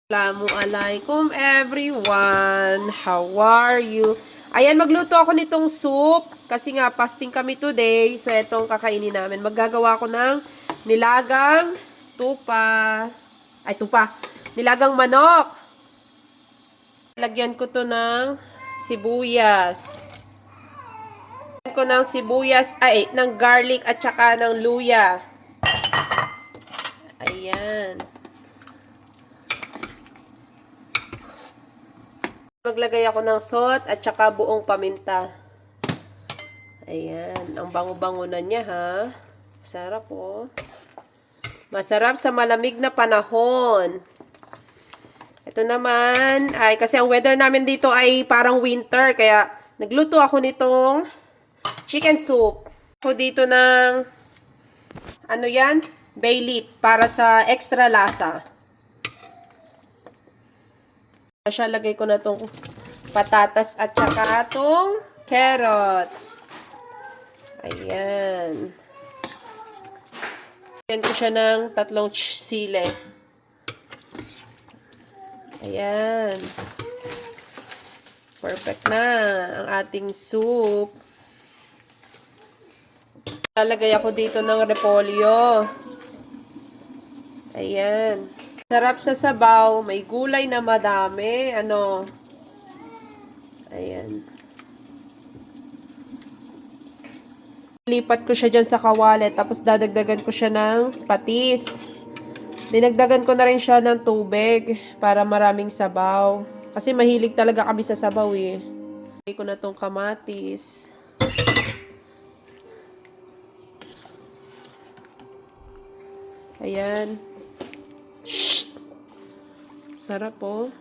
Assalamualaikum everyone! How are you? Ayan, magluto ako nitong soup. Kasi nga, fasting kami today. So, etong kakainin namin. Maggagawa ako ng nilagang tupa. Ay, tupa. Nilagang manok. Lagyan ko to ng sibuyas. Lagyan ko ng sibuyas, ng garlic at saka ng luya. Ayan. Maglagay ako ng salt at saka buong paminta. Ayan. Ang bango-bango na niya, ha? Sarap, oh. Masarap sa malamig na panahon. Ito naman, kasi ang weather namin dito ay parang winter, kaya nagluto ako nitong chicken soup. So, dito ng, bay leaf, para sa extra lasa. Siya, lagay ko na tong patatas at saka tong carrot. Ayan. Lagyan ko siya ng 3 sili. Ayan. Perfect na ang ating soup. Lalagay ako dito ng repolyo. Ayan. Sarap sa sabaw. May gulay na madami. Ayan. Lipat ko siya dyan sa kawali. Tapos dadagdagan ko siya ng patis. Dinagdagan ko na rin siya ng tubig para maraming sabaw. Kasi mahilig talaga kami sa sabaw eh. Lagay ko na tong kamatis. Ayan. Sarap po.